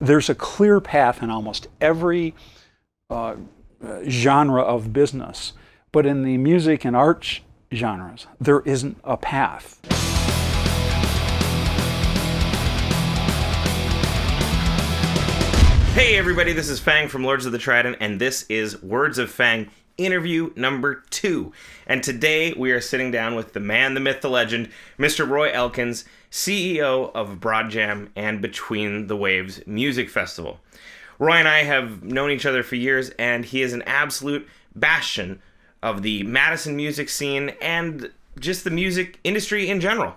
there's a clear path in almost every genre of business, but in the music and art genres, there isn't a path. Hey everybody, this is Fang from Lords of the Trident, and this is Words of Fang, interview number 2. And today we are sitting down with the man, the myth, the legend, Mr. Roy Elkins, CEO of Broad Jam and Between the Waves Music Festival. Roy and I have known each other for years, and he is an absolute bastion of the Madison music scene and just the music industry in general.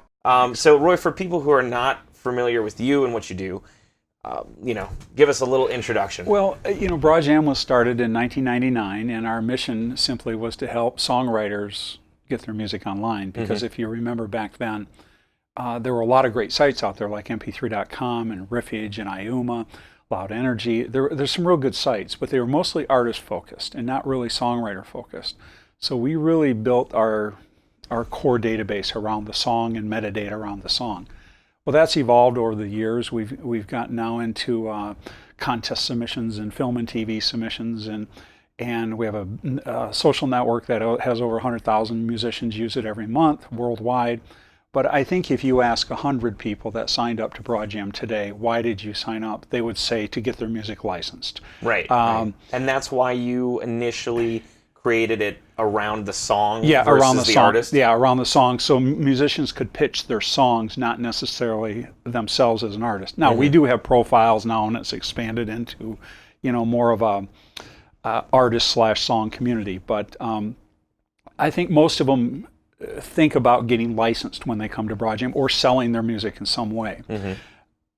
So Roy, for people who are not familiar with you and what you do, give us a little introduction. Well, Broad Jam was started in 1999, and our mission simply was to help songwriters get their music online. Because if you remember back then, there were a lot of great sites out there like mp3.com and Riffage and Iuma, Loud Energy. There's some real good sites, but they were mostly artist-focused and not really songwriter-focused. So we really built our core database around the song and metadata around the song. Well, that's evolved over the years. We've gotten now into contest submissions and film and TV submissions, and we have a social network that has over 100,000 musicians use it every month worldwide. But I think if you ask 100 people that signed up to Broad Jam today, why did you sign up? They would say to get their music licensed. Right. And that's why you initially created it around the song versus around the song. Artist? Yeah, around the song. So musicians could pitch their songs, not necessarily themselves as an artist. Now, we do have profiles now, and it's expanded into, more of a artist/song community. But I think most of them think about getting licensed when they come to Broad Jam or selling their music in some way,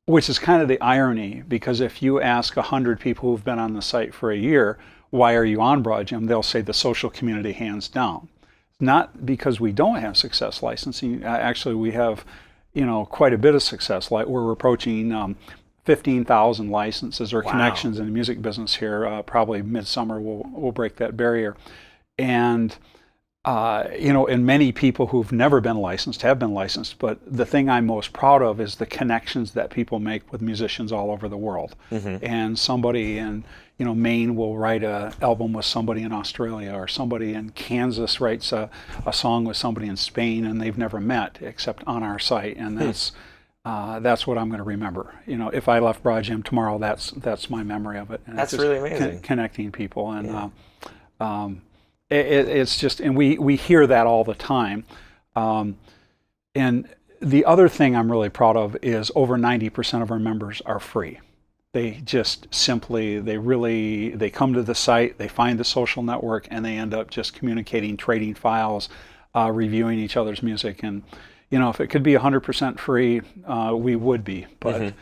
which is kind of the irony, because if you ask 100 people who've been on the site for a year, why are you on Broad Jam? They'll say the social community, hands down. Not because we don't have success licensing. Actually, we have, quite a bit of success. Like we're approaching 15,000 licenses or connections in the music business here. Probably midsummer we'll break that barrier. And and many people who've never been licensed have been licensed, but the thing I'm most proud of is the connections that people make with musicians all over the world. And somebody in Maine will write an album with somebody in Australia, or somebody in Kansas writes a song with somebody in Spain, and they've never met except on our site. And that's what I'm going to remember. If I left Broad Jam tomorrow, that's my memory of it. And that's really amazing. Connecting people. And it's just, and we hear that all the time. And the other thing I'm really proud of is over 90% of our members are free. They just simply, they come to the site, they find the social network, and they end up just communicating, trading files, reviewing each other's music. And, if it could be 100% free, we would be. But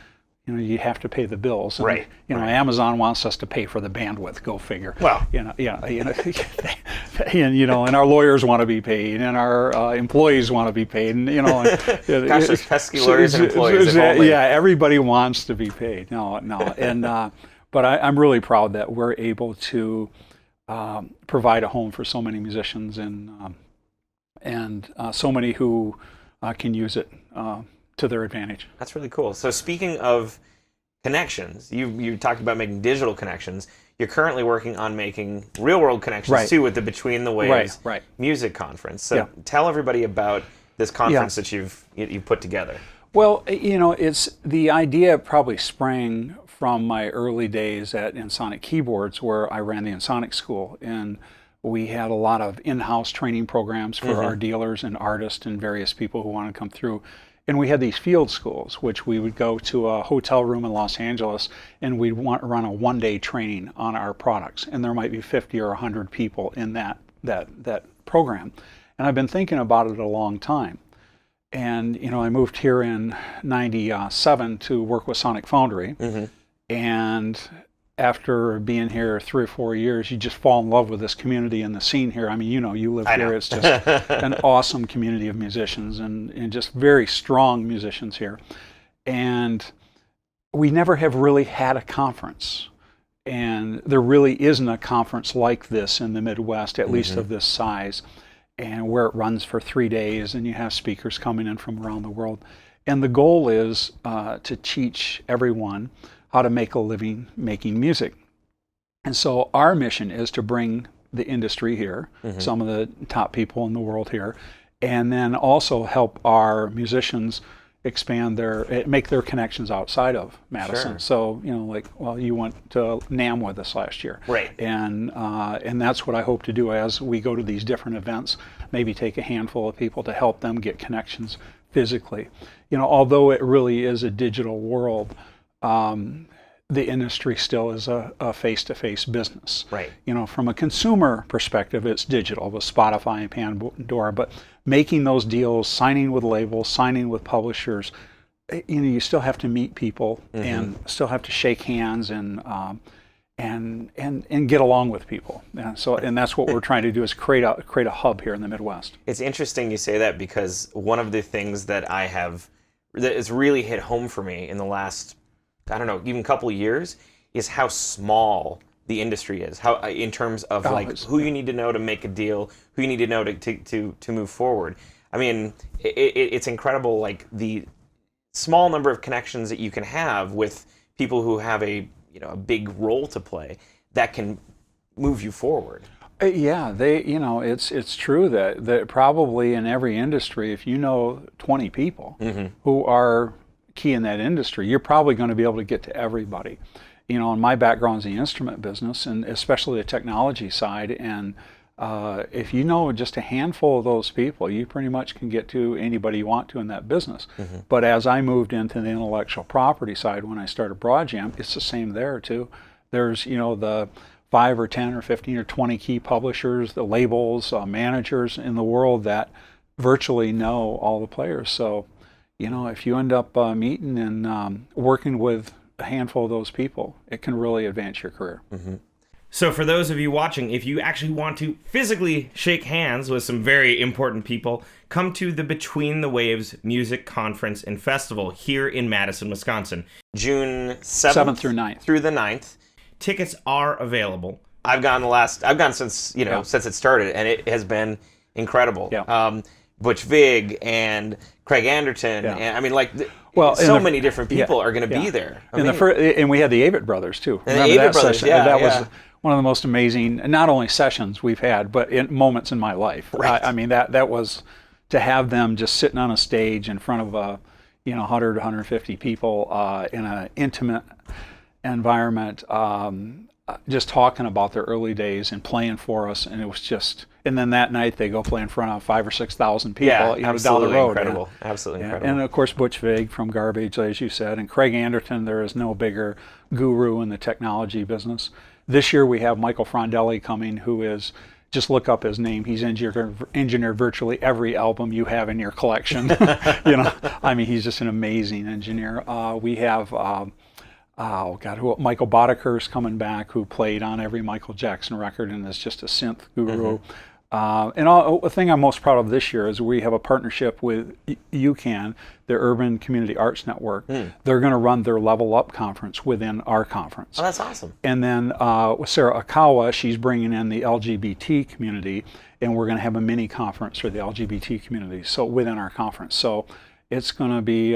you have to pay the bills. And, Amazon wants us to pay for the bandwidth. Go figure. Well, and and our lawyers want to be paid, and our employees want to be paid, and gosh, those pesky lawyers and employees. Everybody wants to be paid. No, and but I'm really proud that we're able to provide a home for so many musicians and so many who can use it to their advantage. That's really cool. So speaking of connections, you talked about making digital connections. You're currently working on making real-world connections too with the Between the Waves Music Conference. So tell everybody about this conference that you've put together. Well, it's the idea probably sprang from my early days at Ensoniq Keyboards, where I ran the Ensoniq School, and we had a lot of in-house training programs for our dealers and artists and various people who want to come through. And we had these field schools, which we would go to a hotel room in Los Angeles, and we'd run a one-day training on our products. And there might be 50 or 100 people in that program. And I've been thinking about it a long time. And I moved here in '97 to work with Sonic Foundry. And after being here 3 or 4 years, you just fall in love with this community and the scene here. I mean, you live here. It's just an awesome community of musicians and just very strong musicians here. And we never have really had a conference. And there really isn't a conference like this in the Midwest, at least of this size, and where it runs for 3 days and you have speakers coming in from around the world. And the goal is to teach everyone how to make a living making music. And so our mission is to bring the industry here, some of the top people in the world here, and then also help our musicians expand make their connections outside of Madison. Sure. So, you went to NAMM with us last year. Right. And that's what I hope to do as we go to these different events, maybe take a handful of people to help them get connections physically. Although it really is a digital world, the industry still is a face-to-face business. Right. From a consumer perspective, it's digital with Spotify and Pandora, but making those deals, signing with labels, signing with publishers, you still have to meet people and still have to shake hands and get along with people. And that's what we're trying to do, is create a hub here in the Midwest. It's interesting you say that, because one of the things that has really hit home for me in the last, I don't know, even couple of years, is how small the industry is. How, in terms of who you need to know to make a deal, who you need to know to move forward. I mean, it's incredible, like the small number of connections that you can have with people who have a big role to play that can move you forward. Yeah, it's true that probably in every industry, if you know 20 people who are key in that industry, you're probably going to be able to get to everybody. And my background's in the instrument business, and especially the technology side. And if you know just a handful of those people, you pretty much can get to anybody you want to in that business. But as I moved into the intellectual property side when I started Broadjam, it's the same there too. There's the 5 or 10 or 15 or 20 key publishers, the labels, managers in the world that virtually know all the players. So if you end up meeting and working with a handful of those people, it can really advance your career. So for those of you watching, if you actually want to physically shake hands with some very important people, come to the Between the Waves Music Conference and Festival here in Madison, Wisconsin. June 7th through 9th. Through the 9th. Tickets are available. I've gone since, since it started, and it has been incredible. Yeah. Butch Vig and Craig Anderton, and I mean, so many different people are going to be there. And we had the Avett Brothers too. Remember the that Avett Brothers, session? That was one of the most amazing, not only sessions we've had, but moments in my life. Right. I mean, that was, to have them just sitting on a stage in front of 100, 150 people in an intimate environment, just talking about their early days and playing for us, and it was just. And then that night they go play in front of 5,000 or 6,000 people, down the road. Incredible. Absolutely incredible. And of course Butch Vig from Garbage, as you said, and Craig Anderton. There is no bigger guru in the technology business. This year we have Michael Frondelli coming, who is, just look up his name. He's engineered virtually every album you have in your collection. I mean, he's just an amazing engineer. We have. Michael Bodeker's coming back, who played on every Michael Jackson record and is just a synth guru. The thing I'm most proud of this year is we have a partnership with UCAN, the Urban Community Arts Network. They're going to run their Level Up conference within our conference. Oh, that's awesome. And then with Sarah Akawa, she's bringing in the LGBT community, and we're going to have a mini conference for the LGBT community, so within our conference. So it's going to be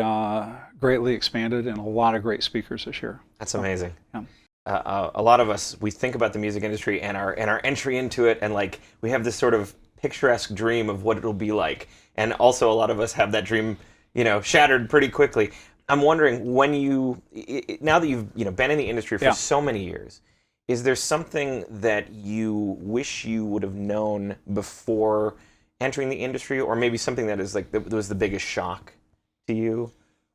greatly expanded, and a lot of great speakers this year. That's amazing. Yeah. A lot of us, we think about the music industry and our entry into it, and we have this sort of picturesque dream of what it'll be like. And also a lot of us have that dream, shattered pretty quickly. I'm wondering, now that you've been in the industry for so many years, is there something that you wish you would have known before entering the industry, or maybe something that is that was the biggest shock to you?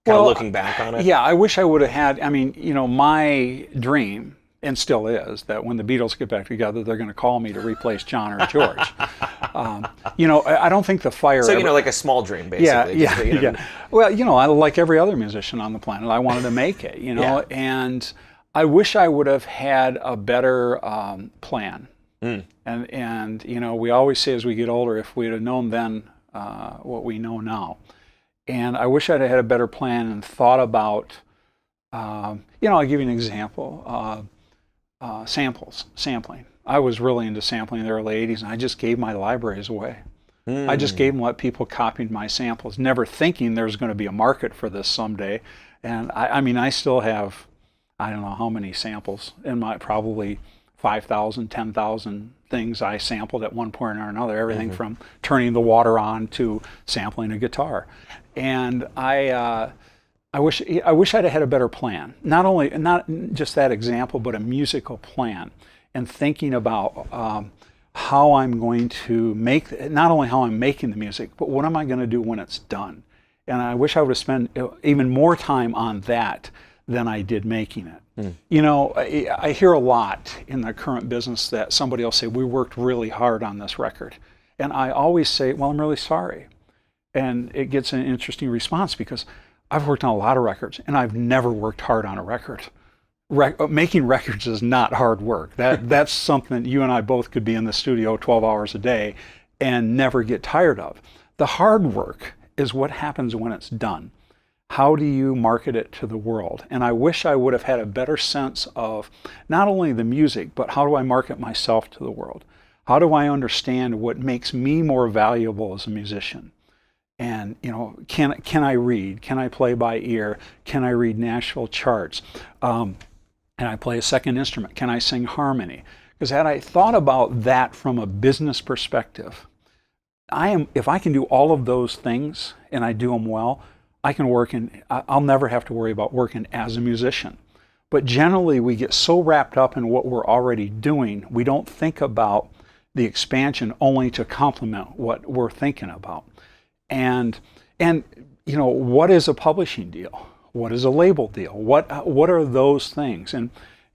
Kind of looking back on it? Yeah, I wish I would have had, my dream, and still is, that when the Beatles get back together, they're going to call me to replace John or George. I don't think the fire... So, like a small dream, basically. Yeah. Well, I like every other musician on the planet. I wanted to make it, and I wish I would have had a better plan. And we always say as we get older, if we'd have known then what we know now. And I wish I'd had a better plan and thought about, I'll give you an example, sampling. I was really into sampling in the early 80s, and I just gave my libraries away. I just gave them, let people copy my samples, never thinking there's going to be a market for this someday. And I still have, I don't know how many samples in my, probably 5,000, 10,000 things I sampled at one point or another, everything from turning the water on to sampling a guitar. And I wish I'd had a better plan. Not just that example, but a musical plan, and thinking about how I'm going to make, not only how I'm making the music, but what am I going to do when it's done. And I wish I would have spent even more time on that than I did making it. You know, I hear a lot in the current business that somebody will say, we worked really hard on this record. And I always say, well, I'm really sorry. And it gets an interesting response, because I've worked on a lot of records and I've never worked hard on a record. Making records is not hard work. That's something you and I both could be in the studio 12 hours a day and never get tired of. The hard work is what happens when it's done. How do you market it to the world? And I wish I would have had a better sense of not only the music, but how do I market myself to the world? How do I understand what makes me more valuable as a musician? And, you know, can I read? Can I play by ear? Can I read Nashville charts? Can I play a second instrument? Can I sing harmony? Because had I thought about that from a business perspective, if I can do all of those things and I do them well, I can work I'll never have to worry about working as a musician. But generally we get so wrapped up in what we're already doing, we don't think about the expansion only to complement what we're thinking about. And you know, what is a publishing deal? What is a label deal? What are those things? And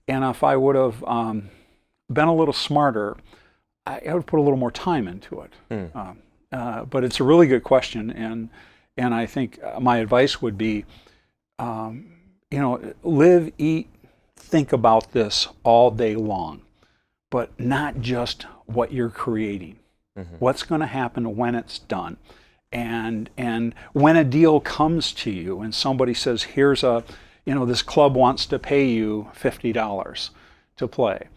if I would have been a little smarter, I would put a little more time into it. But it's a really good question, and I think my advice would be, you know, live, eat, think about this all day long, but not just what you're creating. What's going to happen when it's done? And when a deal comes to you and somebody says, here's this club wants to pay you $50 to play,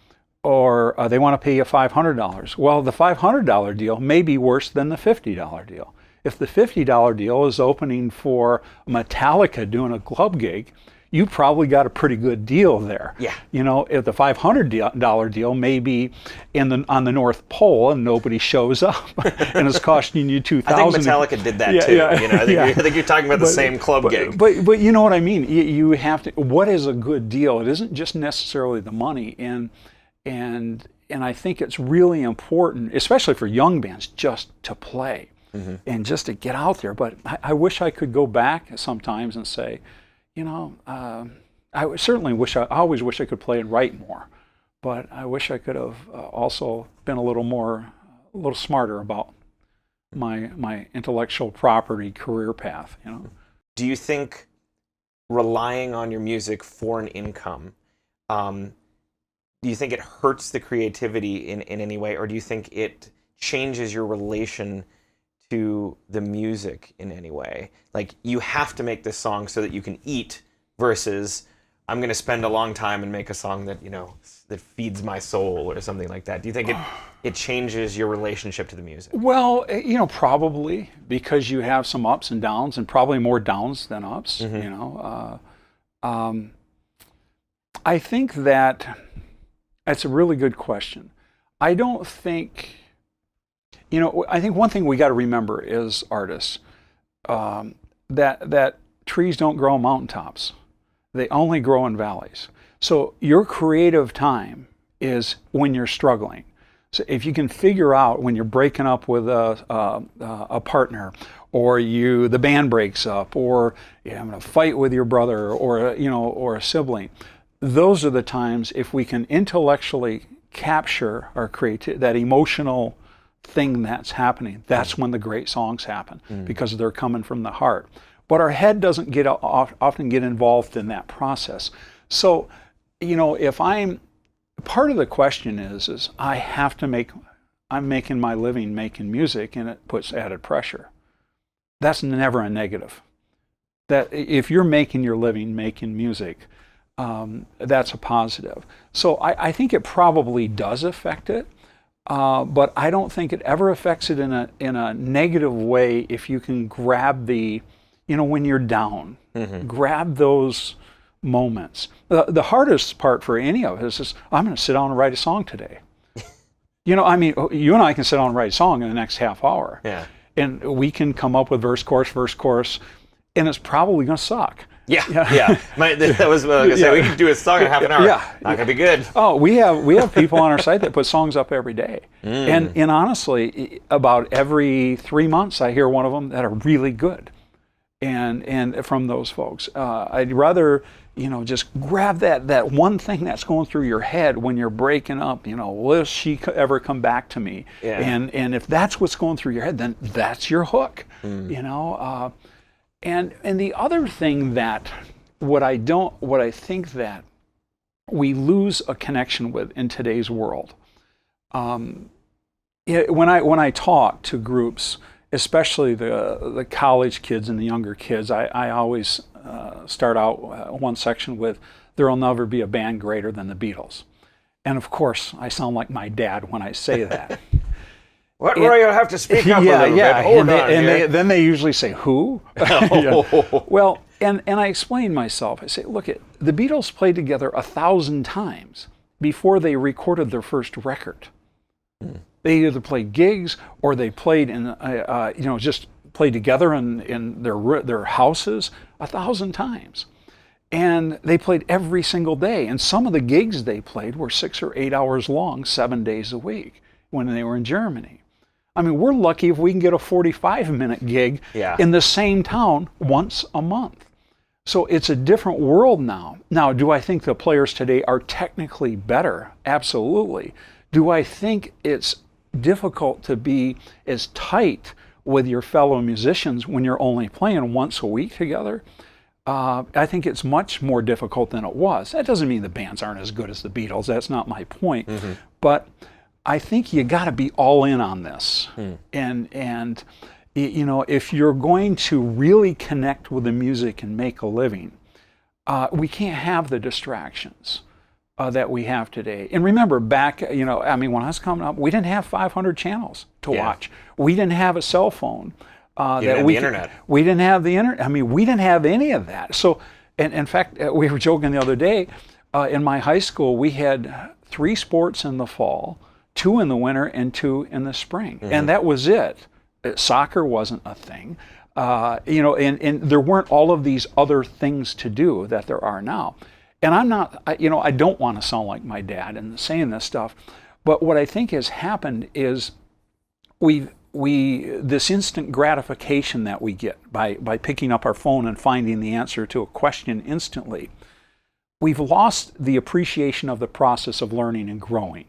or they want to pay you $500. Well, the $500 deal may be worse than the $50 deal. If the $50 deal is opening for Metallica doing a club gig, you probably got a pretty good deal there. Yeah. You know, if the $500 deal may be on the North Pole and nobody shows up, and it's costing you $2,000. I think Metallica did that too. Yeah, you know, I think you're talking about the same club gig. But you know what I mean. You have to. What is a good deal? It isn't just necessarily the money, and I think it's really important, especially for young bands, just to play and just to get out there. But I wish I could go back sometimes and say, you know, I always wish I could play and write more, but I wish I could have also been a little smarter about my intellectual property career path, you know. Do you think relying on your music for an income, do you think it hurts the creativity in any way, or do you think it changes your relation to the music in any way? Like, you have to make this song so that you can eat, versus I'm going to spend a long time and make a song that, you know, that feeds my soul or something like that. Do you think it changes your relationship to the music? Well, you know, probably, because you have some ups and downs, and probably more downs than ups, you know. I think that that's a really good question. I don't think, you know, I think one thing we got to remember as artists, that trees don't grow on mountaintops. They only grow in valleys. So your creative time is when you're struggling. So if you can figure out when you're breaking up with a partner, or the band breaks up, or you're having a fight with your brother, or a sibling, those are the times, if we can intellectually capture our that emotional thing that's happening, that's when the great songs happen, because they're coming from the heart. But our head doesn't often get involved in that process. So, you know, part of the question is I'm making my living making music, and it puts added pressure. That's never a negative. That if you're making your living making music, that's a positive. So I think it probably does affect it. But I don't think it ever affects it in a negative way if you can grab when you're down, grab those moments. The hardest part for any of us is, I'm going to sit down and write a song today. You know, I mean, you and I can sit down and write a song in the next half hour. Yeah. And we can come up with verse, chorus, and it's probably going to suck. Yeah. That was what I was going to say. We can do a song in half an hour. Yeah. Not going to be good. Oh, we have people on our site that put songs up every day. And honestly, about every 3 months, I hear one of them that are really good. And from those folks, I'd rather, you know, just grab that one thing that's going through your head when you're breaking up. You know, will she ever come back to me? Yeah. And if that's what's going through your head, then that's your hook. You know, and the other thing that what I think that we lose a connection with in today's world. When I talk to groups, especially the college kids and the younger kids, I always start out one section with, "There'll never be a band greater than the Beatles." And of course, I sound like my dad when I say that. What, Roy, you'll have to speak up a little bit. Hold on here. Then they usually say, "Who?" Yeah. Well, and I explain myself. I say, look, the Beatles played together 1,000 times before they recorded their first record. They either played gigs or they played in, just played together in their houses 1,000 times. And they played every single day. And some of the gigs they played were 6 or 8 hours long, 7 days a week when they were in Germany. I mean, we're lucky if we can get a 45-minute gig in the same town once a month. So it's a different world now. Now, do I think the players today are technically better? Absolutely. Do I think it's difficult to be as tight with your fellow musicians when you're only playing once a week together? I think it's much more difficult than it was. That doesn't mean the bands aren't as good as the Beatles. That's not my point. But I think you got to be all in on this. And you know, if you're going to really connect with the music and make a living, we can't have the distractions that we have today. And remember, back, you know, I mean, when I was coming up, we didn't have 500 channels to watch. We didn't have a cell phone. The internet. We didn't have the internet. I mean, we didn't have any of that. So, and in fact, we were joking the other day, in my high school, we had 3 sports in the fall, 2 in the winter, and 2 in the spring. And that was it. Soccer wasn't a thing. You know, and there weren't all of these other things to do that there are now. And I'm not, you know, I don't want to sound like my dad in saying this stuff, but what I think has happened is this instant gratification that we get by picking up our phone and finding the answer to a question instantly, we've lost the appreciation of the process of learning and growing.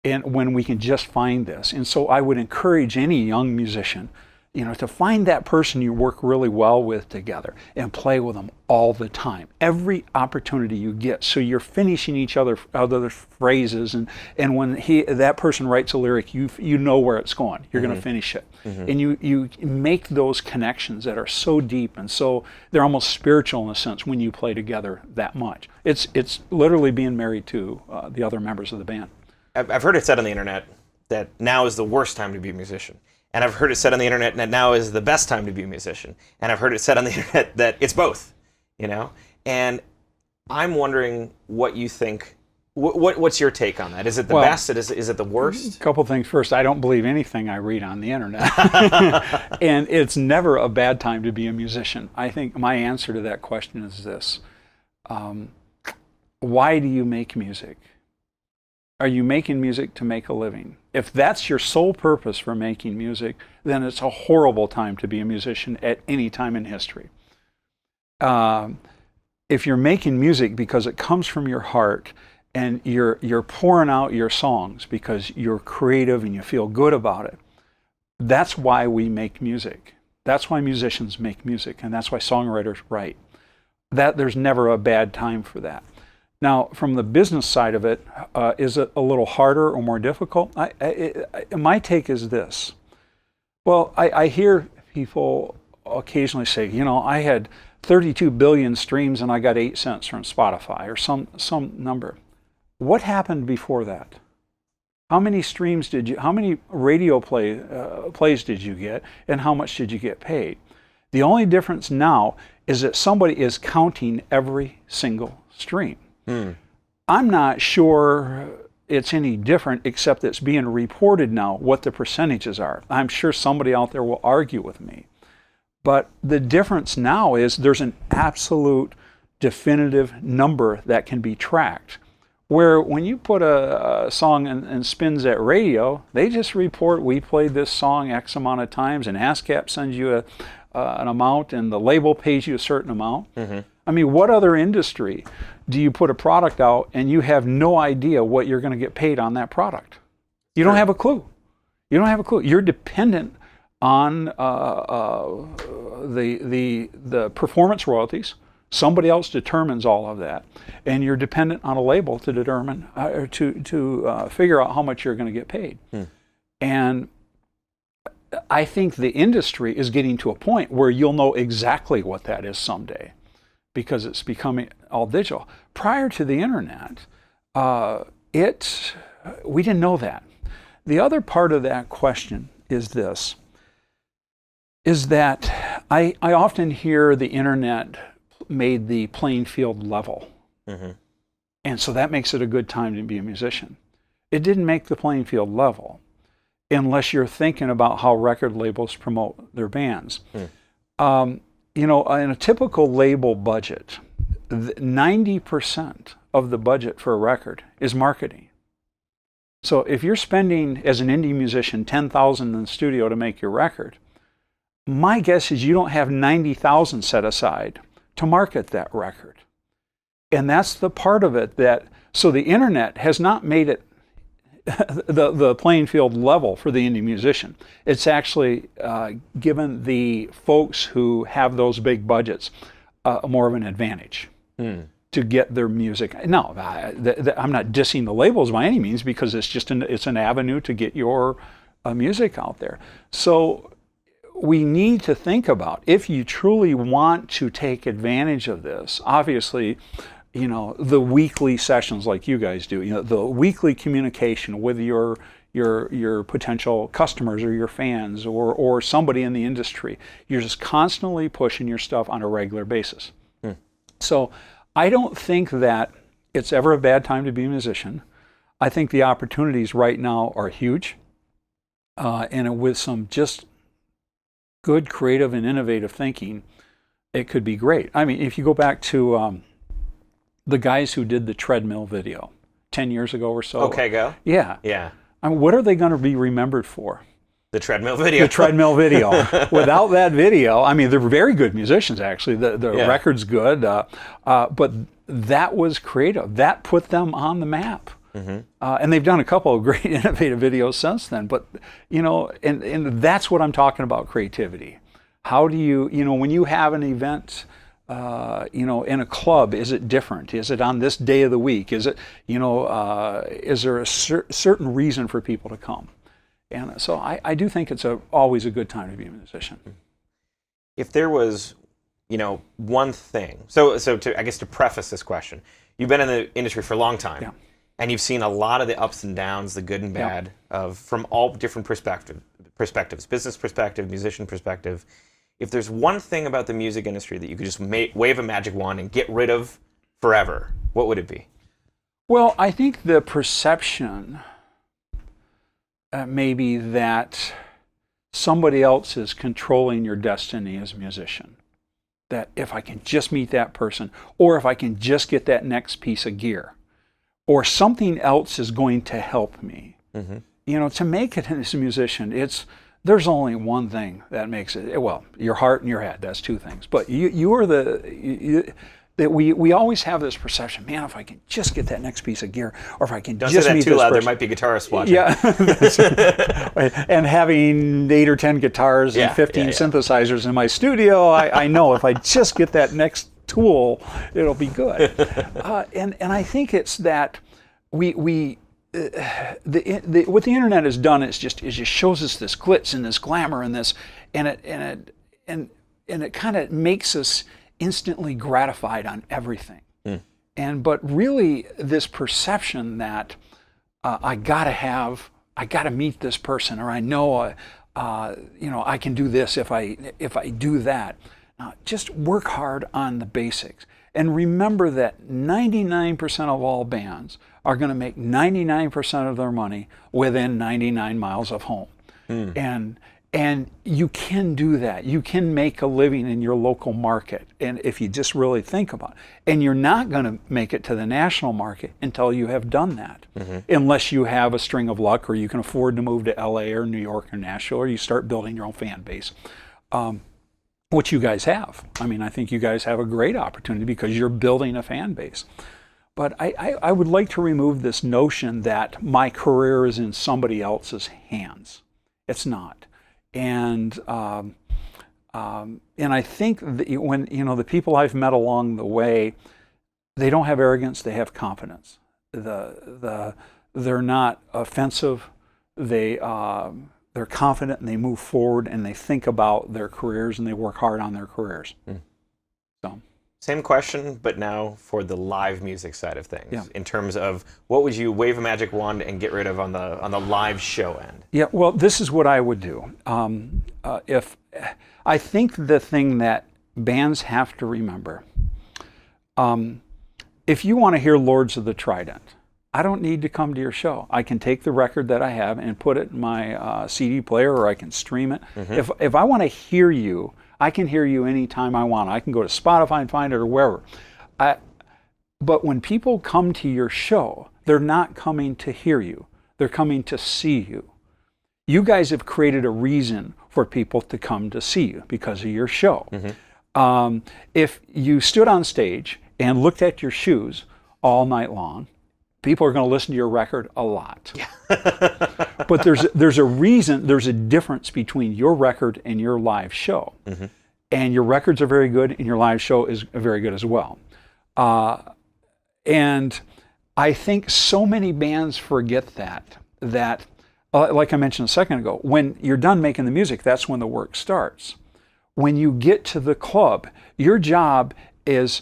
And when we can just find this. And so I would encourage any young musician, you know, to find that person you work really well with together and play with them all the time, every opportunity you get. So you're finishing each other's phrases, and when that person writes a lyric, you know where it's going. You're going to finish it, and you make those connections that are so deep and so they're almost spiritual in a sense when you play together that much. It's literally being married to the other members of the band. I've heard it said on the internet that now is the worst time to be a musician. And I've heard it said on the internet that now is the best time to be a musician. And I've heard it said on the internet that it's both, you know? And I'm wondering what you think, what's your take on that? Is it the best? Is it the worst? A couple things. First, I don't believe anything I read on the internet. And it's never a bad time to be a musician. I think my answer to that question is this. Why do you make music? Are you making music to make a living? If that's your sole purpose for making music, then it's a horrible time to be a musician at any time in history. If you're making music because it comes from your heart and you're pouring out your songs because you're creative and you feel good about it, that's why we make music. That's why musicians make music, and that's why songwriters write. There's never a bad time for that. Now, from the business side of it, is it a little harder or more difficult? My take is this. Well, I hear people occasionally say, you know, I had 32 billion streams and I got 8 cents from Spotify or some number. What happened before that? How many streams how many radio plays did you get, and how much did you get paid? The only difference now is that somebody is counting every single stream. I'm not sure it's any different, except it's being reported now what the percentages are. I'm sure somebody out there will argue with me. But the difference now is there's an absolute definitive number that can be tracked. Where when you put a song and spins at radio, they just report, we played this song X amount of times, and ASCAP sends you an amount, and the label pays you a certain amount. I mean, what other industry do you put a product out and you have no idea what you're going to get paid on that product? You don't have a clue. You don't have a clue. You're dependent on the performance royalties. Somebody else determines all of that, and you're dependent on a label to determine or to figure out how much you're going to get paid. And I think the industry is getting to a point where you'll know exactly what that is someday, because it's becoming all digital. Prior to the internet, we didn't know that. The other part of that question is this: is that I often hear the internet made the playing field level. And so that makes it a good time to be a musician. It didn't make the playing field level unless you're thinking about how record labels promote their bands. You know, in a typical label budget, 90% of the budget for a record is marketing. So if you're spending, as an indie musician, $10,000 in the studio to make your record, my guess is you don't have $90,000 set aside to market that record. And that's the part of it so the internet has not made it the playing field level for the indie musician. It's actually given the folks who have those big budgets more of an advantage to get their music. No, I'm not dissing the labels by any means, because it's just it's an avenue to get your music out there. So we need to think about, if you truly want to take advantage of this, obviously, you know, the weekly sessions like you guys do, you know, the weekly communication with your potential customers or your fans or somebody in the industry. You're just constantly pushing your stuff on a regular basis. So I don't think that it's ever a bad time to be a musician. I think the opportunities right now are huge, and with some just good creative and innovative thinking, it could be great. I mean, if you go back to the guys who did the treadmill video 10 years ago or so. Okay, go. Yeah. I mean, what are they going to be remembered for? The treadmill video. The treadmill video. Without that video, I mean, they're very good musicians, actually. The record's good, but that was creative. That put them on the map. And they've done a couple of great innovative videos since then. But, you know, and that's what I'm talking about, creativity. How do you know, when you have an event, you know, in a club, is it different? Is it on this day of the week? Is it, you know, is there a certain reason for people to come? And so I do think it's always a good time to be a musician. If there was, you know, one thing, so I guess to preface this question, you've been in the industry for a long time, and you've seen a lot of the ups and downs, the good and bad, from all different perspectives, business perspective, musician perspective. If there's one thing about the music industry that you could just wave a magic wand and get rid of forever, what would it be? Well, I think the perception maybe that somebody else is controlling your destiny as a musician. That if I can just meet that person, or if I can just get that next piece of gear, or something else is going to help me. You know, to make it as a musician, there's only one thing that makes it. Well, your heart and your head. That's two things. But you are that we always have this perception. Man, if I can just get that next piece of gear, or if I can Don't just say that meet too this loud. person. There might be guitarists watching. Yeah. And having 8 or 10 guitars and 15 synthesizers in my studio, I know if I just get that next tool, it'll be good. And I think it's that what the internet has done is just shows us this glitz and this glamour and this, and it kind of makes us instantly gratified on everything. But really, this perception that I gotta meet this person, or I know, you know, I can do this if I do that. just work hard on the basics. And remember that 99% of all bands are going to make 99% of their money within 99 miles of home. And you can do that. You can make a living in your local market, and if you just really think about it. And you're not going to make it to the national market until you have done that, unless you have a string of luck, or you can afford to move to LA or New York or Nashville, or you start building your own fan base, which you guys have. I mean, I think you guys have a great opportunity because you're building a fan base. But I would like to remove this notion that my career is in somebody else's hands. It's not. And I think that when the people I've met along the way, they don't have arrogance; they have confidence. They're not offensive. They're confident, and they move forward, and they think about their careers, and they work hard on their careers. So. Same question, but now for the live music side of things. Yeah. In terms of what would you wave a magic wand and get rid of on the live show end? Yeah, well, this is what I would do. If I think the thing that bands have to remember, if you want to hear Lords of the Trident, I don't need to come to your show. I can take the record that I have and put it in my CD player, or I can stream it. If I want to hear you, I can hear you anytime I want. I can go to Spotify and find it, or wherever. But when people come to your show, they're not coming to hear you. They're coming to see you. You guys have created a reason for people to come to see you because of your show. If you stood on stage and looked at your shoes all night long, people are going to listen to your record a lot. But there's a reason, there's a difference between your record and your live show. And your records are very good, and your live show is very good as well. And I think so many bands forget that like I mentioned a second ago, when you're done making the music, that's when the work starts. When you get to the club, your job is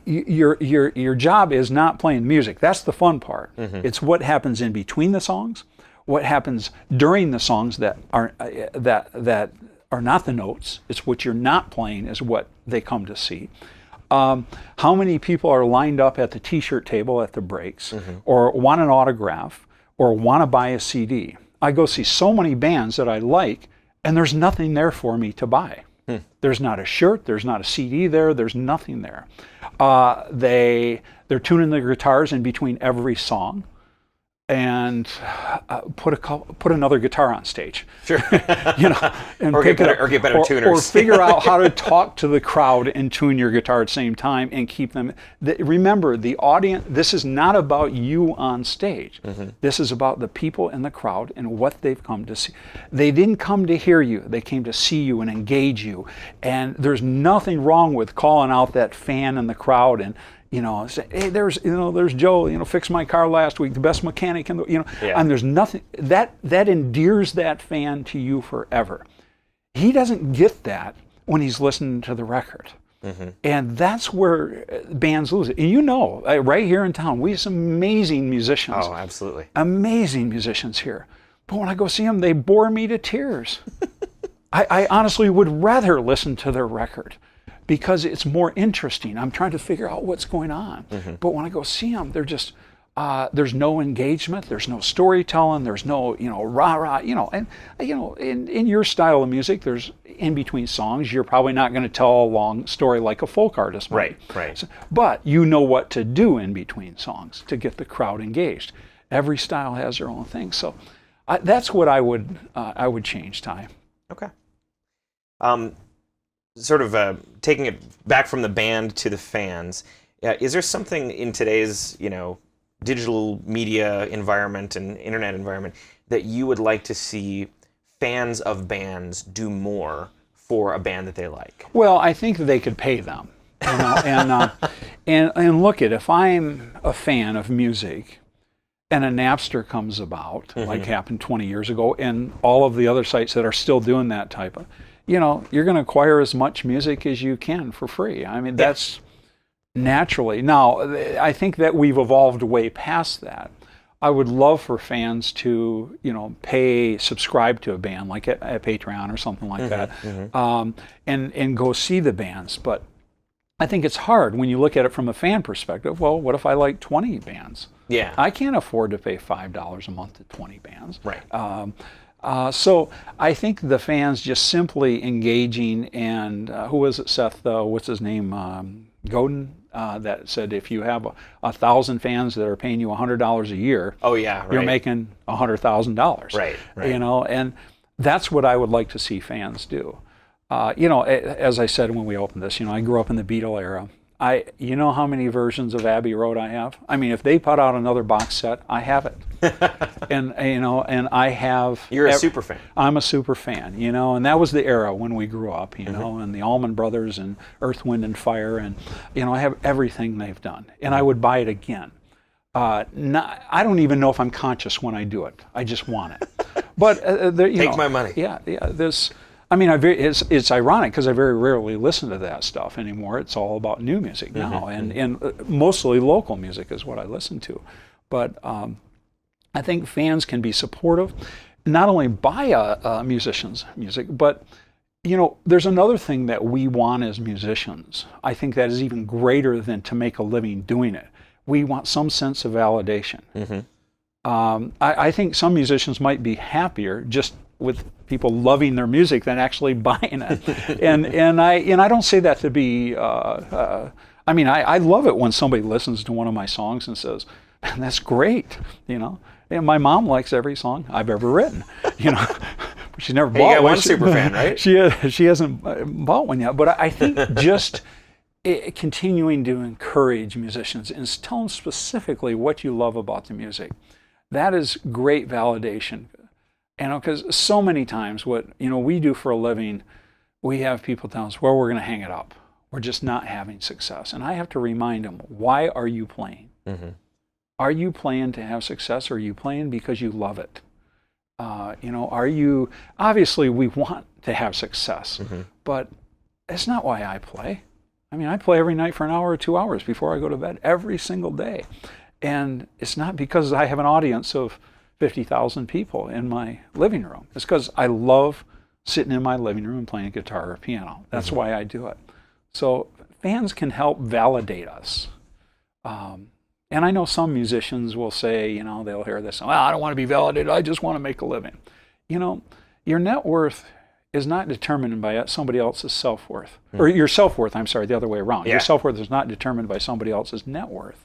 your job is not playing music. That's the fun part. It's what happens in between the songs, what happens during the songs that are not the notes. It's what you're not playing is what they come to see. How many people are lined up at the t-shirt table at the breaks, or want an autograph, or want to buy a CD? I go see so many bands that I like, and there's nothing there for me to buy. There's not a shirt, there's not a CD there, there's nothing there. They're tuning their guitars in between every song, and put another guitar on stage. Sure. And or get better tuners. Or figure out how to talk to the crowd and tune your guitar at the same time and keep them. Remember, the audience. This is not about you on stage. This is about the people in the crowd and what they've come to see. They didn't come to hear you. They came to see you and engage you. And there's nothing wrong with calling out that fan in the crowd and say, hey, there's Joe, fixed my car last week, the best mechanic in the, and there's nothing that endears that fan to you forever. He doesn't get that when he's listening to the record. And that's where bands lose it. And right here in town, we have some amazing musicians. Oh, absolutely. Amazing musicians here. But when I go see them, they bore me to tears. I honestly would rather listen to their record, because it's more interesting. I'm trying to figure out what's going on. But when I go see them, they're just, there's no engagement, there's no storytelling, there's no, rah-rah, and, in your style of music, there's in between songs, you're probably not going to tell a long story like a folk artist might. Right. So, but you know what to do in between songs to get the crowd engaged. Every style has their own thing. So that's what I would change, Ty. Okay. Sort of taking it back from the band to the fans, is there something in today's digital media environment and internet environment that you would like to see fans of bands do more for a band that they like? Well, I think they could pay them, and look at, if I'm a fan of music and a Napster comes about, like happened 20 years ago, and all of the other sites that are still doing that type of, you're going to acquire as much music as you can for free. I mean, that's naturally. Now, I think that we've evolved way past that. I would love for fans to, subscribe to a band like at Patreon or something like that, and go see the bands. But I think it's hard when you look at it from a fan perspective. Well, what if I like 20 bands? Yeah. I can't afford to pay $5 a month to 20 bands. Right. So I think the fans just simply engaging, and who was it, Seth, what's his name, Godin, that said if you have 1,000 fans that are paying you $100 a year, Oh yeah. Right. you're making $100,000. Right. Right. And that's what I would like to see fans do. As I said when we opened this, I grew up in the Beatle era. You know how many versions of Abbey Road I have? I mean, if they put out another box set, I have it. and I have. You're a super fan. I'm a super fan, and that was the era when we grew up, and the Allman Brothers and Earth, Wind and Fire, and I have everything they've done, and I would buy it again. I don't even know if I'm conscious when I do it. I just want it. But Take my money. Yeah. It's ironic because I very rarely listen to that stuff anymore. It's all about new music now, and mostly local music is what I listen to. But I think fans can be supportive, not only by a musician's music, but there's another thing that we want as musicians. I think that is even greater than to make a living doing it. We want some sense of validation. I think some musicians might be happier just with people loving their music than actually buying it. and I don't say that to be, I love it when somebody listens to one of my songs and says, man, that's great, And my mom likes every song I've ever written, She's never bought one. You got one super fan, right? She hasn't bought one yet, but I think just continuing to encourage musicians and tell them specifically what you love about the music, that is great validation. Because so many times what we do for a living, we have people tell us, well, we're going to hang it up. We're just not having success. And I have to remind them, why are you playing? Are you playing to have success, or are you playing because you love it? Are you, obviously we want to have success, but that's not why I play. I play every night for an hour or 2 hours before I go to bed every single day. And it's not because I have an audience of 50,000 people in my living room. It's because I love sitting in my living room and playing guitar or piano. That's why I do it. So fans can help validate us. And I know some musicians will say, they'll hear this, well, I don't want to be validated, I just want to make a living. Your net worth is not determined by somebody else's self-worth. Or your self-worth, the other way around. Yeah. Your self-worth is not determined by somebody else's net worth.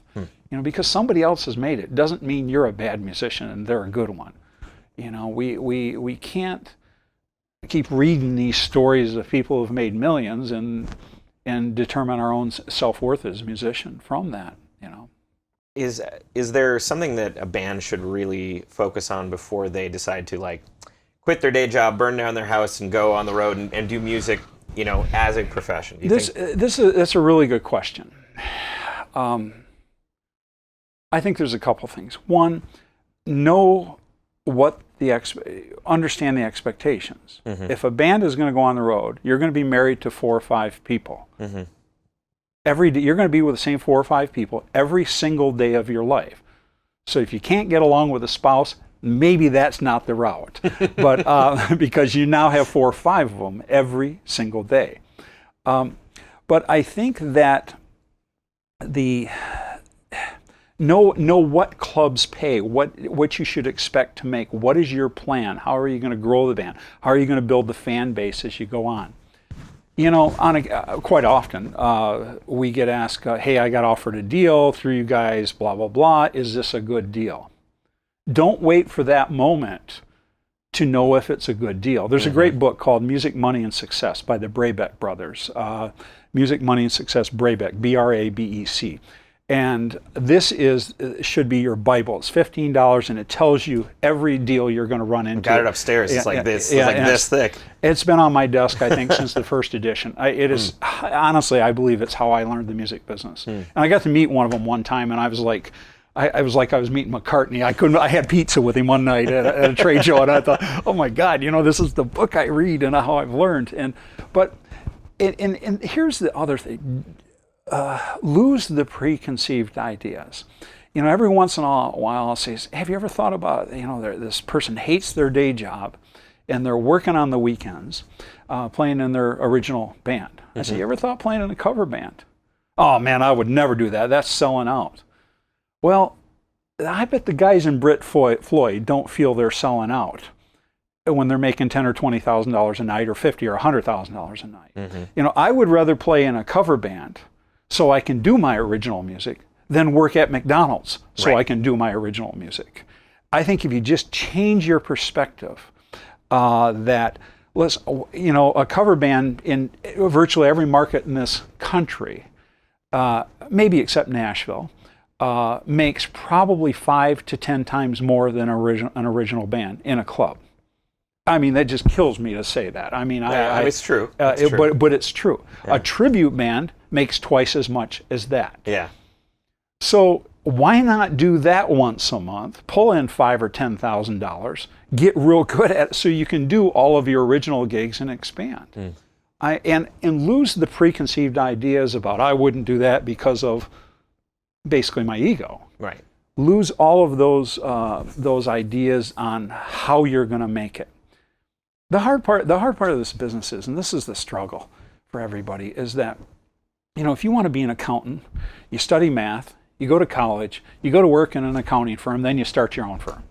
Because somebody else has made it doesn't mean you're a bad musician and they're a good one. We can't keep reading these stories of people who've made millions and determine our own self-worth as a musician from that, Is there something that a band should really focus on before they decide to quit their day job, burn down their house, and go on the road and do music, as a profession? That's a really good question. I think there's a couple things. One, understand the expectations. If a band is going to go on the road, you're going to be married to 4 or 5 people. Every day, you're going to be with the same 4 or 5 people every single day of your life. So if you can't get along with a spouse, maybe that's not the route. But because you now have 4 or 5 of them every single day. But I think that know what clubs pay, what you should expect to make. What is your plan? How are you going to grow the band? How are you going to build the fan base as you go on? Quite often we get asked, hey, I got offered a deal through you guys, blah, blah, blah. Is this a good deal? Don't wait for that moment to know if it's a good deal. There's a great book called Music, Money, and Success by the Brabeck brothers. Music, Money, and Success, Brabeck, B-R-A-B-E-C. And this should be your Bible. It's $15, and it tells you every deal you're going to run into. Got it upstairs. It's like this. It's like this thick. It's been on my desk, I think, since the first edition. It is honestly, I believe it's how I learned the music business. And I got to meet one of them one time, and I was like, I was meeting McCartney. I had pizza with him one night at a trade show, and I thought, oh my God, this is the book I read and how I've learned. But here's the other thing. Lose the preconceived ideas. every once in a while I'll say, have you ever thought about, this person hates their day job and they're working on the weekends, playing in their original band. I say, you ever thought playing in a cover band? Oh man, I would never do that. That's selling out. Well, I bet the guys in Brit Floyd don't feel they're selling out when they're making $10,000 or $20,000 a night, or $50,000 or $100,000 a night. I would rather play in a cover band so I can do my original music than work at McDonald's so I can do my original music. I think if you just change your perspective, that a cover band in virtually every market in this country, maybe except Nashville, makes probably 5 to 10 times more than an original band in a club. I mean, that just kills me to say that. I mean, it's true. It's true. But it's true. Yeah. A tribute band makes twice as much as that. Yeah. So why not do that once a month? Pull in $5,000 or $10,000, get real good at it, so you can do all of your original gigs and expand. And lose the preconceived ideas about I wouldn't do that because of basically my ego. Right. Lose all of those ideas on how you're going to make it. The hard part of this business is, and this is the struggle for everybody, is that if you want to be an accountant, you study math, you go to college, you go to work in an accounting firm, then you start your own firm.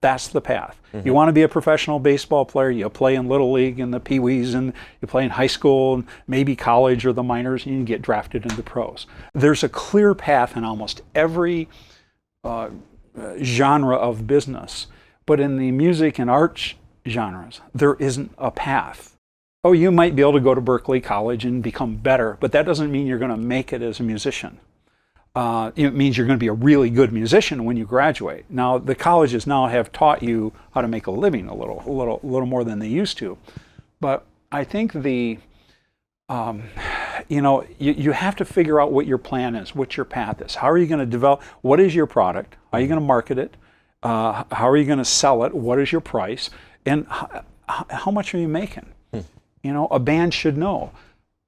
That's the path. You want to be a professional baseball player, you play in Little League and the Pee Wees, and you play in high school and maybe college or the minors, and you get drafted into pros. There's a clear path in almost every genre of business, but in the music and arts genres, there isn't a path. Oh, you might be able to go to Berkeley College and become better, but that doesn't mean you're going to make it as a musician. It means you're going to be a really good musician when you graduate. Now, the colleges now have taught you how to make a living a little more than they used to, but I think you have to figure out what your plan is, what your path is. How are you going to develop? What is your product? How are you going to market it? How are you going to sell it? What is your price? And how much are you making? A band should know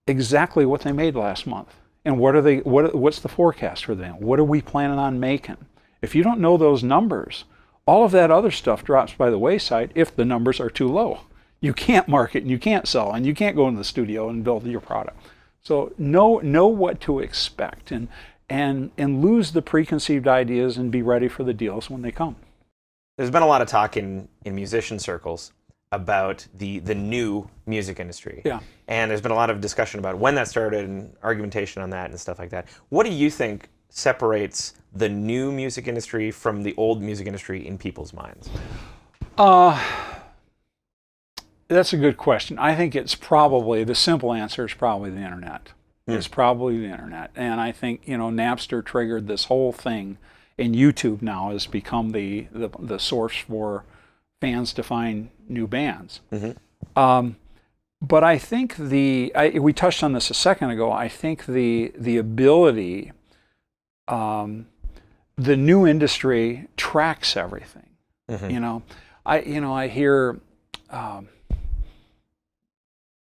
exactly what they made last month. And what's the forecast for them? What are we planning on making? If you don't know those numbers, all of that other stuff drops by the wayside if the numbers are too low. You can't market and you can't sell and you can't go into the studio and build your product. So know what to expect and lose the preconceived ideas and be ready for the deals when they come. There's been a lot of talk in musician circles about the new music industry. Yeah. And there's been a lot of discussion about when that started and argumentation on that and stuff like that. What do you think separates the new music industry from the old music industry in people's minds? That's a good question. I think the simple answer is probably the internet. It's probably the internet. And I think, Napster triggered this whole thing, and YouTube now has become the source for fans to find new bands. But I think we touched on this a second ago. I think the ability, the new industry tracks everything. I hear,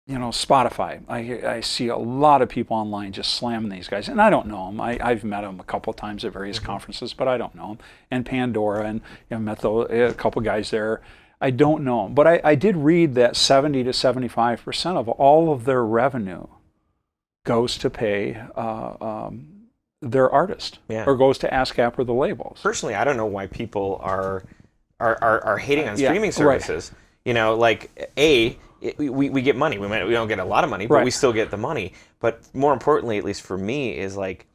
Spotify. I see a lot of people online just slamming these guys, and I don't know them. I've met them a couple times at various conferences, but I don't know them. And Pandora, and I've met a couple guys there. I don't know them, but I did read that 70 to 75% of all of their revenue goes to pay their artist, or goes to ASCAP or the labels. Personally, I don't know why people are hating on streaming services. Right. We get money. We don't get a lot of money, but we still get the money. But more importantly, at least for me, is like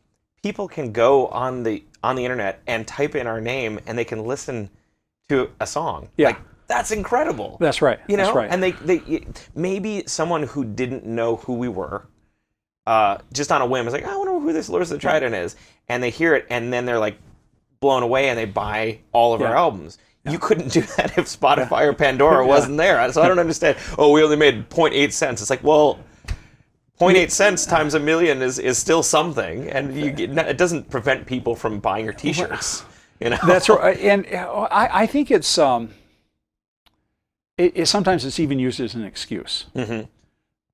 people can go on the internet and type in our name and they can listen to a song. Yeah. Like, that's incredible. That's right. That's right. And they maybe someone who didn't know who we were, just on a whim, is like, I wonder who this Lords of the Trident is, and they hear it, and then they're like blown away, and they buy all of our albums. You couldn't do that if Spotify or Pandora wasn't there. So I don't understand. Oh, we only made 0.8 cents. It's like, well, 0.8 cents times a million is still something, and it doesn't prevent people from buying your T-shirts. That's right. And I think it's sometimes it's even used as an excuse.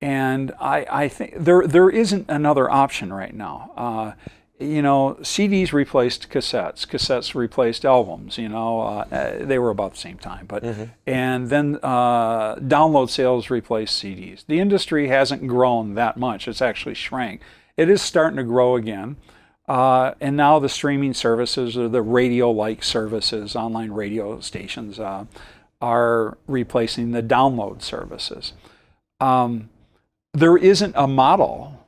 And I think there isn't another option right now. CDs replaced cassettes. Cassettes replaced albums. They were about the same time. But and then download sales replaced CDs. The industry hasn't grown that much. It's actually shrank. It is starting to grow again. And now the streaming services or the radio-like services, online radio stations, are replacing the download services. There isn't a model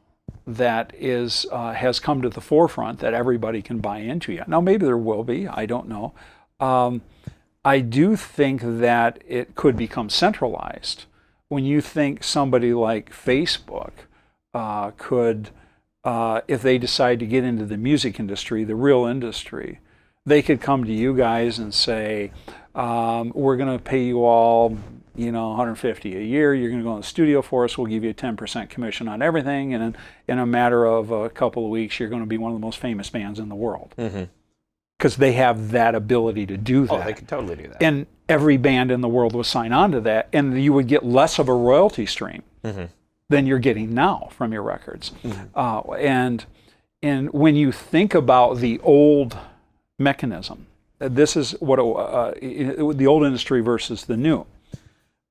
that has come to the forefront that everybody can buy into yet. Now, maybe there will be. I don't know. I do think that it could become centralized. When you think somebody like Facebook could, if they decide to get into the music industry, the real industry, they could come to you guys and say, we're going to pay you all, $150 a year. You're going to go in the studio for us. We'll give you a 10% commission on everything. And in a matter of a couple of weeks, you're going to be one of the most famous bands in the world. Because they have that ability to do that. Oh, they could totally do that. And every band in the world would sign on to that. And you would get less of a royalty stream than you're getting now from your records. And when you think about the old mechanism, this is what the old industry versus the new.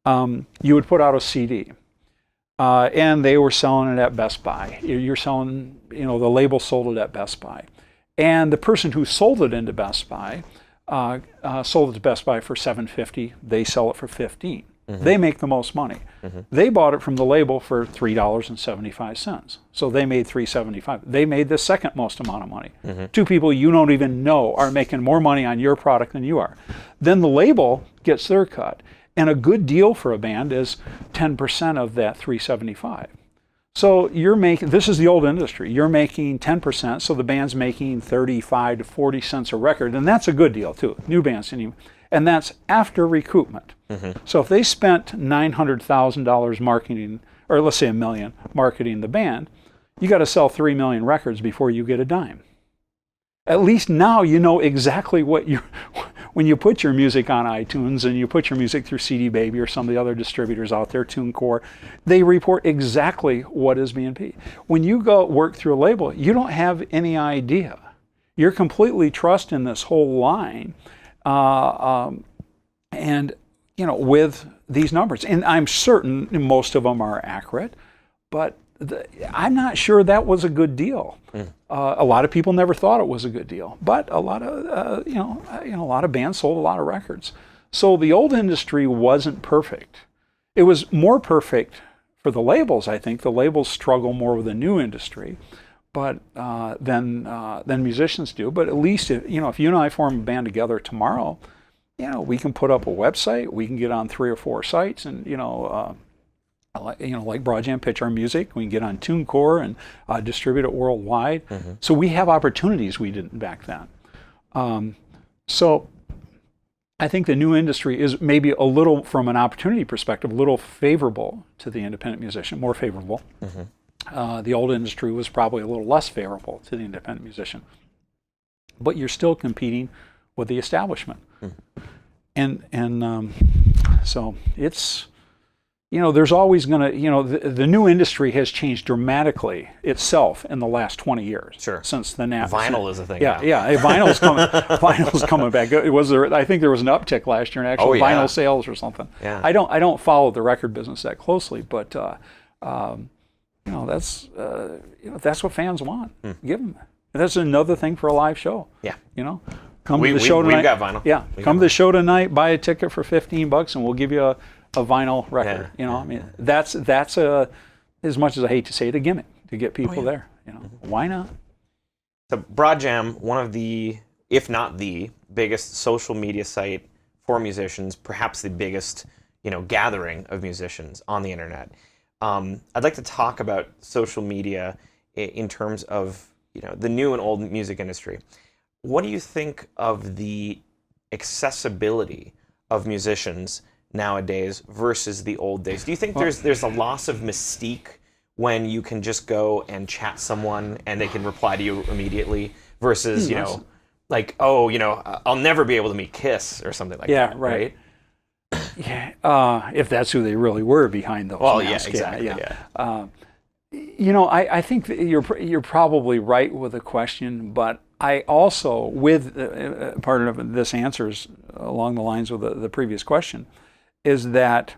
You would put out a CD, and they were selling it at Best Buy. You're selling, the label sold it at Best Buy. And the person who sold it into Best Buy sold it to Best Buy for $7.50. They sell it for $15. They make the most money. They bought it from the label for $3.75. So they made $3.75. They made the second most amount of money. Two people you don't even know are making more money on your product than you are. Then the label gets their cut. And a good deal for a band is 10% of that $3.75. So this is the old industry. You're making 10%, so the band's making 35 to 40 cents a record, and that's a good deal too. New bands, and that's after recoupment. So if they spent $900,000 marketing, or let's say $1 million marketing the band, you got to sell 3 million records before you get a dime. At least now you know exactly what when you put your music on iTunes and you put your music through CD Baby or some of the other distributors out there, TuneCore, they report exactly what is being paid. When you go work through a label, you don't have any idea. You're completely trusting this whole line, and with these numbers. And I'm certain most of them are accurate, but I'm not sure that was a good deal. A lot of people never thought it was a good deal, but a lot of a lot of bands sold a lot of records. So the old industry wasn't perfect. It was more perfect for the labels. I think the labels struggle more with the new industry, but than musicians do. But at least if you and I form a band together tomorrow, we can put up a website. We can get on 3 or 4 sites, and like Broadjam, pitch our music. We can get on TuneCore and distribute it worldwide. So we have opportunities we didn't back then. So I think the new industry is maybe a little, from an opportunity perspective, a little favorable to the independent musician, more favorable. The old industry was probably a little less favorable to the independent musician. But you're still competing with the establishment. And so it's... there's always going to, the new industry has changed dramatically itself in the last 20 years. Since the vinyl is a thing. Yeah, vinyl's coming back. I think there was an uptick last year in actual vinyl sales or something. I don't follow the record business that closely, but that's what fans want. Give them. That's another thing for a live show. Come to the show tonight. We've got vinyl. Come to the show tonight. Buy a ticket for $15, and we'll give you a vinyl record. That's as much as I hate to say it, a gimmick to get people there. Why not? So Broadjam, one of the, if not the biggest social media site for musicians, perhaps the biggest, gathering of musicians on the internet. I'd like to talk about social media in terms of, the new and old music industry. What do you think of the accessibility of musicians nowadays versus the old days? Do you think there's a loss of mystique when you can just go and chat someone and they can reply to you immediately versus, I'll never be able to meet Kiss or something like that. Right. If that's who they really were behind those masks. Exactly. I think that you're probably right with the question, but I also, with part of this answers along the lines of the previous question, is that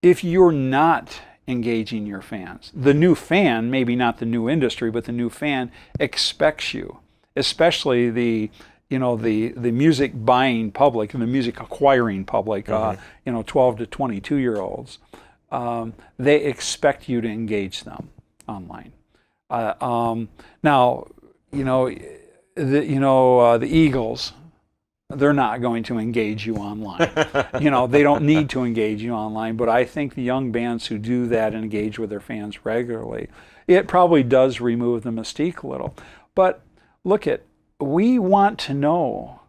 if you're not engaging your fans, the new fan, maybe not the new industry, but the new fan expects you, especially the music buying public and the music acquiring public, 12 to 22-year-olds, they expect you to engage them online. Now, the Eagles, they're not going to engage you online. They don't need to engage you online, but I think the young bands who do that and engage with their fans regularly, it probably does remove the mystique a little. But look we want to know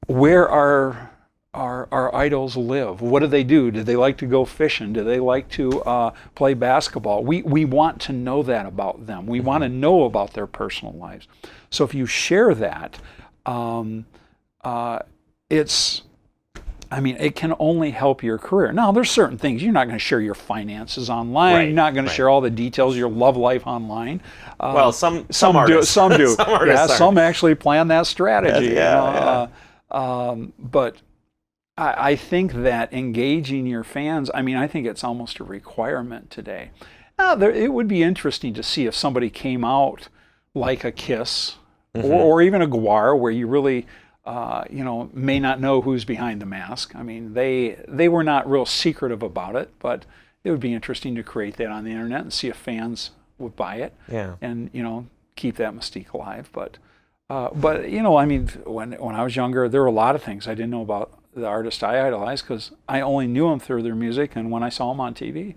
where our idols live. What do they do? Do they like to go fishing? Do they like to play basketball? We want to know that about them. We want to know about their personal lives. So if you share that, it can only help your career. Now, there's certain things. You're not going to share your finances online. Right, You're not going to share all the details of your love life online. Well, some artists. Some do. Some artists Some actually plan that strategy. Yeah. But I think that engaging your fans, I think it's almost a requirement today. Now, it would be interesting to see if somebody came out like a Kiss or even a Gwar, where you really may not know who's behind the mask. They were not real secretive about it, but it would be interesting to create that on the internet and see if fans would buy it. Yeah. And keep that mystique alive. But when I was younger, there were a lot of things I didn't know about the artist I idolized because I only knew them through their music and when I saw them on TV.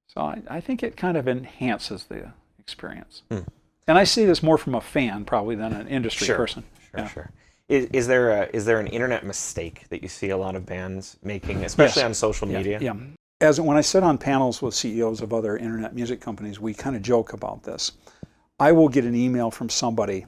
So I think it kind of enhances the experience. And I see this more from a fan probably than an industry person. Sure. Is there an internet mistake that you see a lot of bands making, especially on social media? Yeah. When I sit on panels with CEOs of other internet music companies, we kind of joke about this. I will get an email from somebody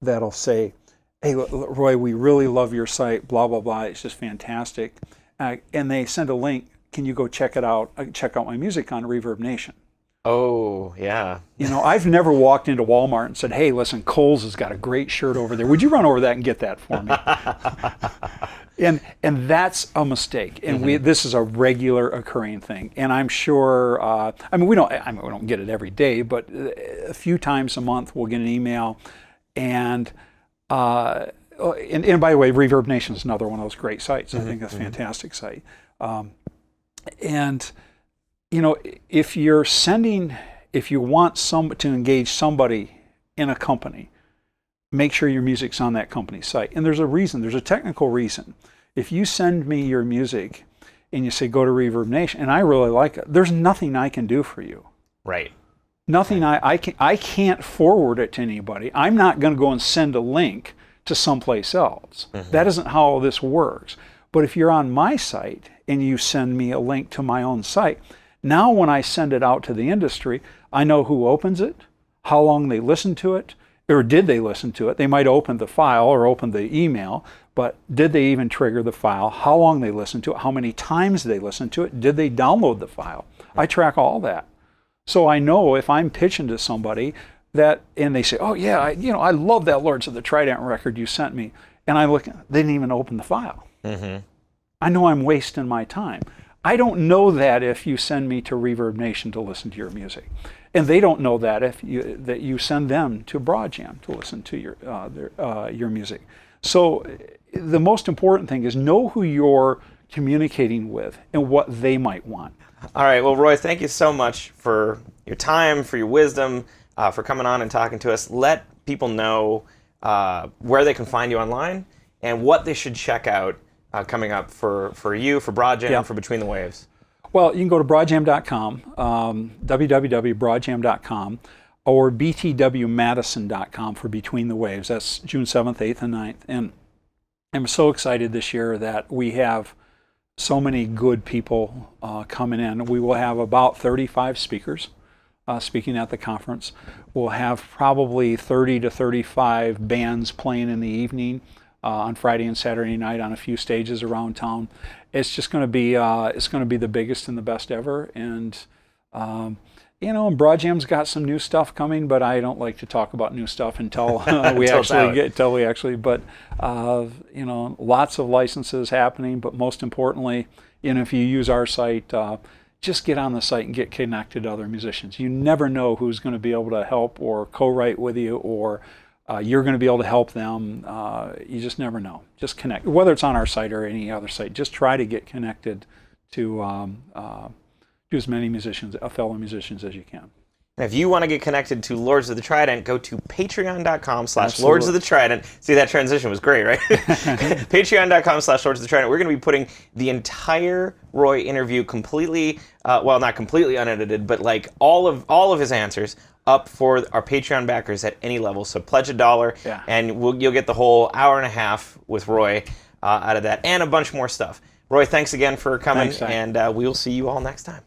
that'll say, "Hey, Roy, we really love your site, blah, blah, blah. It's just fantastic." And they send a link. Can you go check it out? Check out my music on Reverb Nation. Oh, yeah. I've never walked into Walmart and said, "Hey, listen, Kohl's has got a great shirt over there. Would you run over that and get that for me?" and that's a mistake. And this is a regular occurring thing. And I'm sure, we don't get it every day, but a few times a month we'll get an email. And by the way, Reverb Nation is another one of those great sites. I think that's a fantastic site. If you want to engage somebody in a company, make sure your music's on that company's site. And there's a reason. There's a technical reason. If you send me your music and you say go to Reverb Nation, and I really like it, there's nothing I can do for you. Right. Nothing. I can't forward it to anybody. I'm not going to go and send a link to someplace else. That isn't how this works. But if you're on my site and you send me a link to my own site, now when I send it out to the industry, I know who opens it, how long they listened to it, or did they listen to it? They might open the file or open the email, but did they even trigger the file? How long they listened to it? How many times they listened to it? Did they download the file? I track all that. So I know if I'm pitching to somebody and they say, "Oh yeah, I love that Lords of the Trident record you sent me," and I look, they didn't even open the file. I know I'm wasting my time. I don't know that if you send me to Reverb Nation to listen to your music, and they don't know that if you send them to Broadjam to listen to your music. So the most important thing is know who you're communicating with and what they might want. All right. Well, Roy, thank you so much for your time, for your wisdom, for coming on and talking to us. Let people know where they can find you online and what they should check out coming up for you, for Broadjam, for Between the Waves. Well, you can go to broadjam.com, www.broadjam.com, or btwmadison.com for Between the Waves. That's June 7th, 8th, and 9th. And I'm so excited this year that we have so many good people coming in. We will have about 35 speakers speaking at the conference. We'll have probably 30 to 35 bands playing in the evening on Friday and Saturday night on a few stages around town. It's just going to be the biggest and the best ever. And And Broad Jam's got some new stuff coming, but I don't like to talk about new stuff until we actually. But lots of licenses happening. But most importantly, if you use our site, just get on the site and get connected to other musicians. You never know who's going to be able to help or co-write with you, or you're going to be able to help them. You just never know. Just connect, whether it's on our site or any other site. Just try to get connected to as many fellow musicians as you can. And if you want to get connected to Lords of the Trident, go to patreon.com/Lords of the Trident. See, that transition was great, right? Patreon.com/Lords of the Trident. We're going to be putting the entire Roy interview completely, not completely unedited, but like all of his answers up for our Patreon backers at any level. So pledge $1, and you'll get the whole hour and a half with Roy out of that, and a bunch more stuff. Roy, thanks again for coming, and we will see you all next time.